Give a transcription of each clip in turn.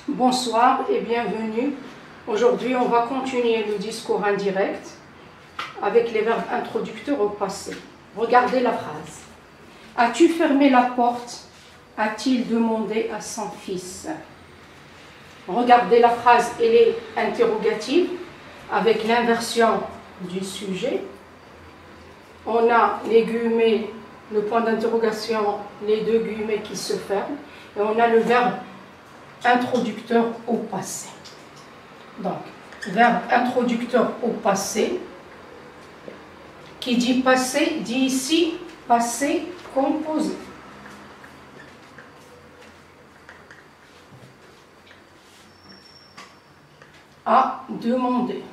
Bonsoir et bienvenue. Aujourd'hui, on va continuer le discours indirect avec les verbes introducteurs au passé. Regardez la phrase. As-tu fermé la porte? A-t-il demandé à son fils? Regardez la phrase, elle est interrogative avec l'inversion du sujet. On a les guillemets, le point d'interrogation, les deux guillemets qui se ferment, et on a le verbe introducteur au passé. Donc, verbe introducteur au passé, qui dit passé, dit ici passé composé. À demander.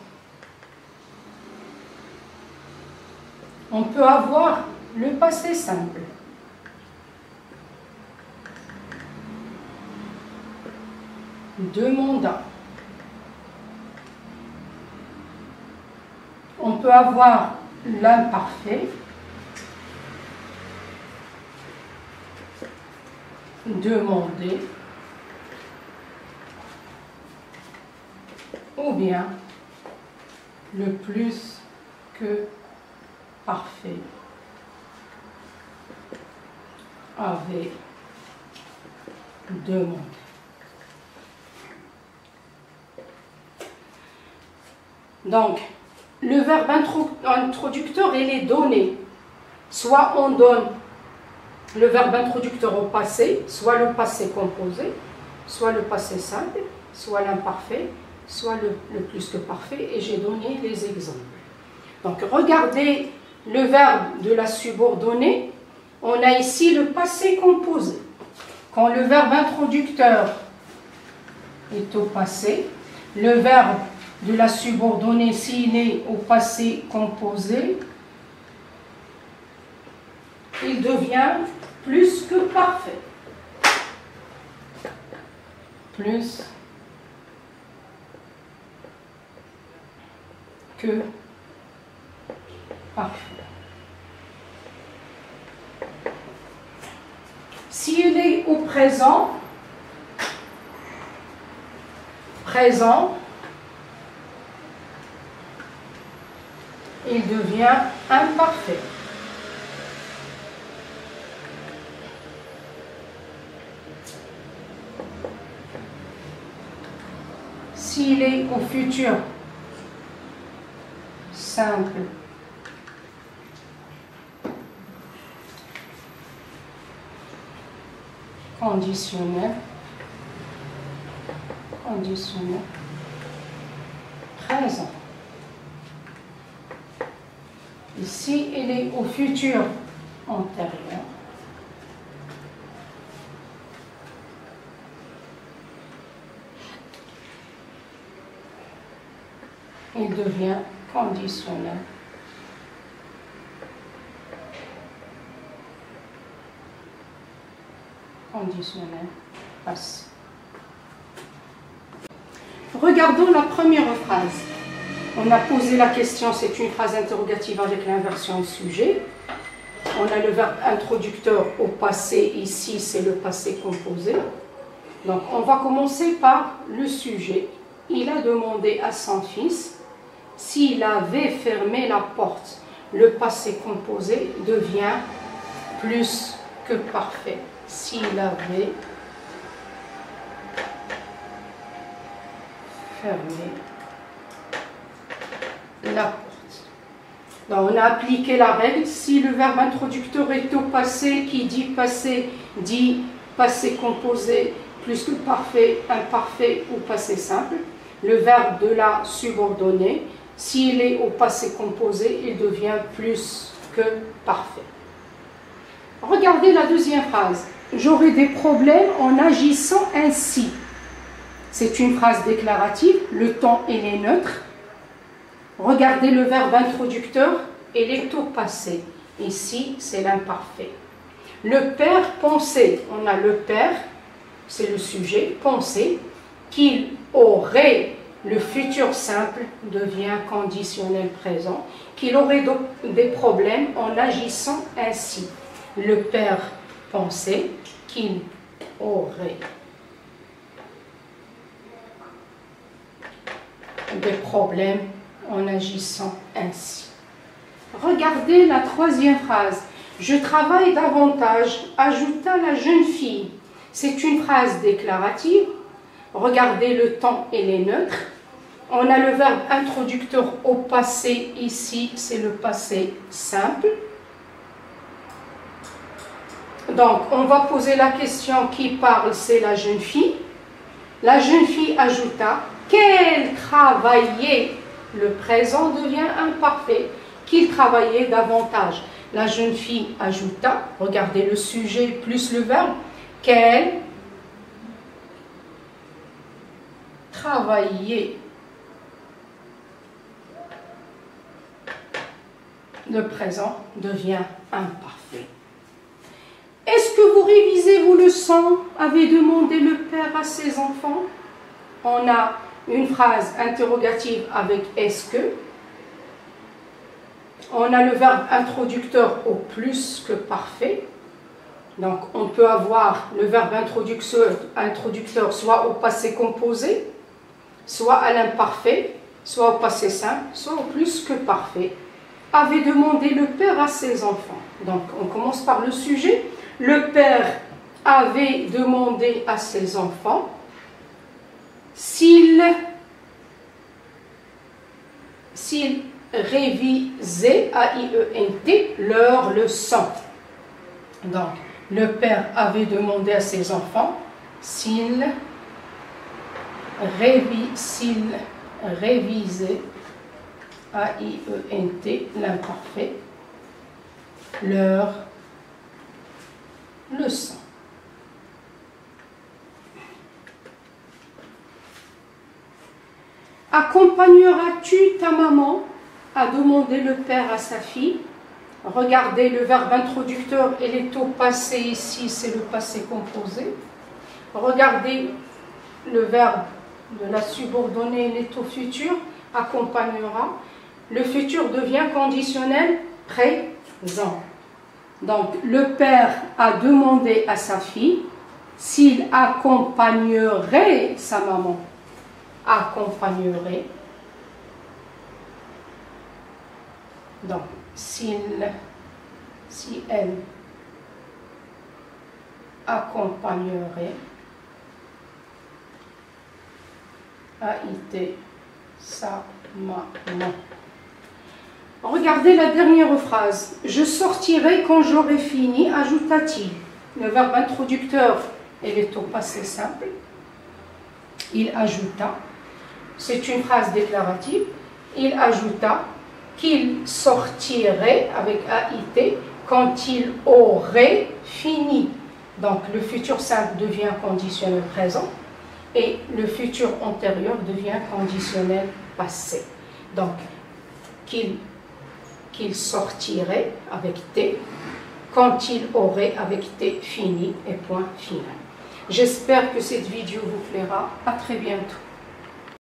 On peut avoir le passé simple. Demanda. On peut avoir l'imparfait. Demander. Ou bien le plus que parfait avait demandé. Donc, le verbe introducteur, il est donné. Soit on donne le verbe introducteur au passé, soit le passé composé, soit le passé simple, soit l'imparfait, soit le plus que parfait, et j'ai donné les exemples. Donc, regardez le verbe de la subordonnée. On a ici le passé composé. Quand le verbe introducteur est au passé, le verbe de la subordonnée, s'il est au passé composé, il devient plus que parfait. Plus que parfait. S'il est au présent, il devient imparfait. S'il est au futur simple, conditionnel, présent. Ici, il est au futur antérieur. Il devient conditionnel. Conditionnel passé. Regardons la première phrase. On a posé la question, c'est une phrase interrogative avec l'inversion du sujet. On a le verbe introducteur au passé, ici c'est le passé composé. Donc on va commencer par le sujet. Il a demandé à son fils s'il avait fermé la porte. Le passé composé devient plus que parfait. S'il avait fermé la porte. Donc, on a appliqué la règle. Si le verbe introducteur est au passé, qui dit passé composé, plus que parfait, imparfait ou passé simple. Le verbe de la subordonnée, s'il est au passé composé, il devient plus que parfait. Regardez la deuxième phrase. J'aurai des problèmes en agissant ainsi. C'est une phrase déclarative, le temps il est neutre. Regardez le verbe introducteur, il est au passé. Ici, c'est l'imparfait. Le père pensait, on a le père, c'est le sujet, pensait, qu'il aurait, le futur simple devient conditionnel présent, qu'il aurait des problèmes en agissant ainsi. Le père pensait qu'il aurait des problèmes en agissant ainsi. Regardez la troisième phrase. Je travaille davantage, ajouta la jeune fille. C'est une phrase déclarative. Regardez le temps et les neutres. On a le verbe introducteur au passé. Ici, c'est le passé simple. Donc, on va poser la question qui parle, c'est la jeune fille. La jeune fille ajouta qu'elle travaillait. Le présent devient imparfait. Qu'il travaillait davantage. La jeune fille ajouta, regardez le sujet plus le verbe, qu'elle travaillait. Le présent devient imparfait. Est-ce que vous révisez vos leçons? Avait demandé le père à ses enfants. On a une phrase interrogative avec est-ce que. On a le verbe introducteur au plus que parfait. Donc, on peut avoir le verbe introducteur soit au passé composé, soit à l'imparfait, soit au passé simple, soit au plus que parfait. Avait demandé le père à ses enfants. Donc, on commence par le sujet. Le père avait demandé à ses enfants s'ils révisaient, A-I-E-N-T, leur leçon. Donc, le père avait demandé à ses enfants s'ils révisaient, A-I-E-N-T, l'imparfait, leur leçon. Accompagneras-tu ta maman? A demandé le père à sa fille. Regardez le verbe introducteur, il est au passé ici, c'est le passé composé. Regardez le verbe de la subordonnée, il est au futur, accompagnera. Le futur devient conditionnel présent. Donc, le père a demandé à sa fille s'il accompagnerait sa maman. Accompagnerait. Donc, si elle accompagnerait, A-I-T, sa maman. Regardez la dernière phrase. Je sortirai quand j'aurai fini, ajouta-t-il. Le verbe introducteur, il est au passé simple. Il ajouta. C'est une phrase déclarative. Il ajouta qu'il sortirait avec AIT quand il aurait fini. Donc le futur simple devient conditionnel présent et le futur antérieur devient conditionnel passé. Donc qu'il sortirait avec T quand il aurait avec T fini et point final. J'espère que cette vidéo vous plaira. À très bientôt.